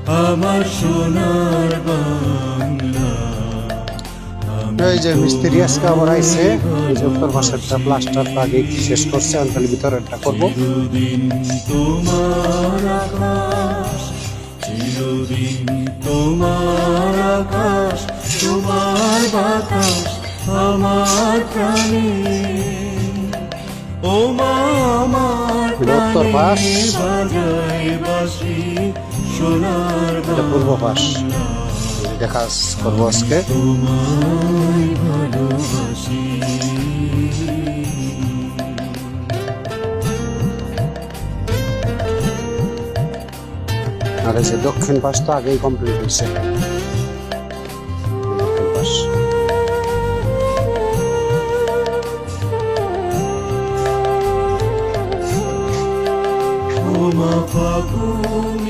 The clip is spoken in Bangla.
আমার সোনার বাংলা। এই যে মিস্ত্রি আজকে আবার আইছে, এই যে উত্তর পাশেরটা প্লাস্টার আগে শেষ করছে, আমি ভিতরেরটা করবো। চিরদিন তোমার আকাশ, চিরদিন তোমার আকাশ, তোমার বাতাস আমার প্রাণে। ও মা আমার উত্তর পাশ, প্রাণে বাজায় বাঁশি সোনার এটা পূর্ব পাশ। এটা কাজ করবো আজকে। তোমায় ভালোবাসি। আর এই যে দক্ষিণ পাশ তো আগেই কমপ্লিট হয়েছে। দক্ষিণ পাশ ও মা ফাগুন